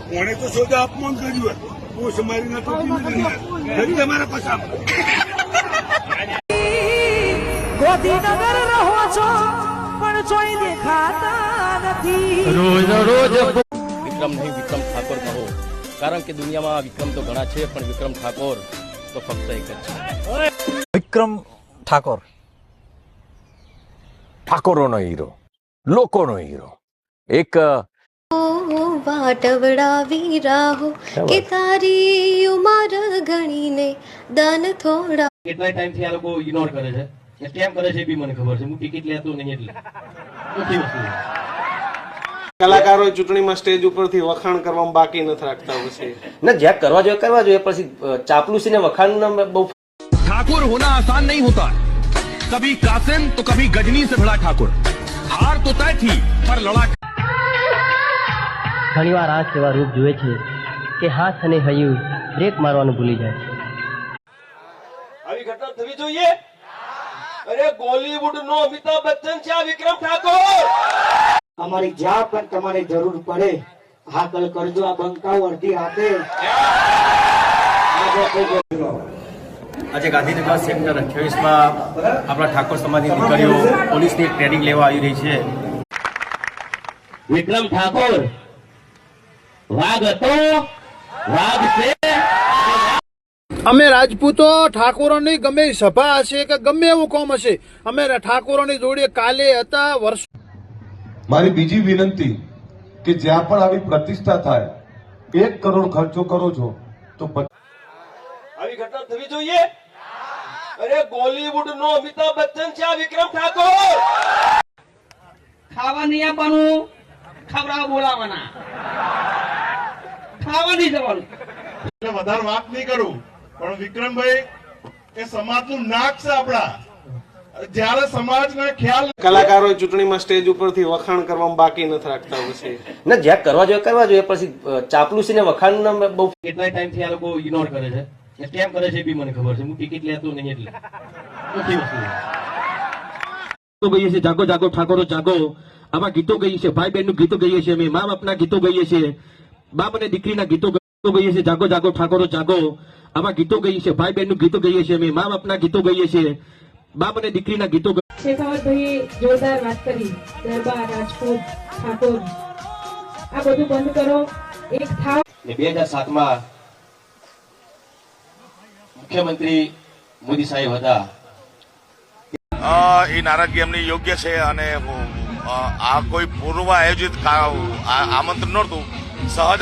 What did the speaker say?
કોણે તો સોદા અપમાન કર્યું હું સમારી ના તો તમારા પસામ ગોધીનગર રહો છો પણ જોઈ દેખાતા નથી રોજ રોજ વિક્રમ નહીં વિક્રમ ઠાકોર કહો, કારણ કે દુનિયામાં વિક્રમ તો ઘણા છે પણ વિક્રમ ઠાકોર તો ફક્ત એક જ છે. વિક્રમ ઠાકોર ઠાકોરોનો હીરો, લોકોનો હીરો, એક વાટવડાવી રાહો કે તારી ઉમર ગણીને દાન થોડા. કેટલા ટાઈમથી આ લોકો ઇગ્નોર કરે છે, એ કેમ કરે છે બી મને ખબર છે. હું ટિકિટ લેતો નહીં એટલે મોટી વસ્તુ. કલાકારો ચૂંટણીમાં સ્ટેજ ઉપરથી વખાણ કરવામાં બાકી નથી રાખતા પછી ના, જ્યાં કરવા જોઈએ પછી ચાપલુસી ને વખાણ બહુ. ठाकुर होना आसान नहीं होता, कभी कासिम तो कभी गजनी से भला ठाकुर, हार तो तय थी पर लड़ा. ઘણીવાર આ સેવા રૂપ જોવે છે કે હાથ અને હૈયું બ્રેક મારવાનું ભૂલી જાય છે. આવી ઘટના થવી જોઈએ. અરે બોલીવુડ નો અમિતાભ બચ્ચન છે આ વિક્રમ ઠાકોર. અમારી જ્યાં પણ તમારે જરૂર પડે હાકલ કરજો. આ બંકાઓ અડધી હાથે. આજે ગાંધીનગર સેક્ટર 28માં આપણા ઠાકોર સમાજની દીકરીઓ પોલીસની ટ્રેનિંગ લેવા આવી રહી છે. વિક્રમ ઠાકોર વાઘ હતો, વાઘ છે. અમે રાજપૂતો ઠાકોરોની ગમે સભા હશે કે ગમે એવું કોમ હશે, અમે ઠાકોરોની જોડે કાલે હતા વર્ષ. મારી બીજી વિનંતી કે જ્યાં પણ આવી પ્રતિષ્ઠા થાય 1 કરોડ ખર્ચો કરો છો તો આવી ઘટના થવી જોઈએ. અરે બોલીવુડ નો અમિતાભ બચ્ચન છે આ વિક્રમ ઠાકોર. ખાવા નહીં આપવાનું, ખવડાવવા બોલાવાના, ખાવા નહીં જવાનું. વધારે વાત નહીં કરું પણ વિક્રમભાઈ એ સમાજનું નાક છે આપણા. જયારે સમાજનો ખ્યાલ કલાકારો ચૂંટણીમાં સ્ટેજ ઉપરથી વખાણ કરવામાં બાકી નથી રાખતા પછી ના, જ્યાં કરવા જોઈએ પછી ચાપલુસી ને વખાણ બહુ. કેટલા ટાઈમથી આ લોકો ઇગ્નોર કરે છે, એ કેમ કરે છે બી મને ખબર છે. હું ટિકિટ લેતો નહીં એટલે મોટી વસ્તુ. ગીતો ગઈએ છીએ, જાગો જાગો ઠાકોરો જાગો. આમાં ગીતો ગઈએ છીએ, ભાઈ બહેન નું ગીતો ગઈએ છીએ, અમે મા બાપના ગીતો ગઈએ છીએ, બાપ અને દીકરીના ગીતો ગઈએ છીએ. જાગો જાગો ઠાકોરો જાગો. આમાં ગીતો ગઈએ છીએ, ભાઈ બહેન નું ગીતો ગઈએ છીએ, અમે મા બાપના ગીતો ગઈએ છીએ, બાપ અને દીકરીના ગીતો. શેખાવતભાઈએ જોરદાર વાત કરી. ગરબા, રાજપૂત, ઠાકોર આ બધું બંધ કરો. એક થાવ. 2007માં મુખ્યમંત્રી મોદી સાહેબ હતા. એ નારાજગી એમની યોગ્ય છે અને આ કોઈ પૂર્વ આયોજિત આમંત્રણ નહોતું, સહજ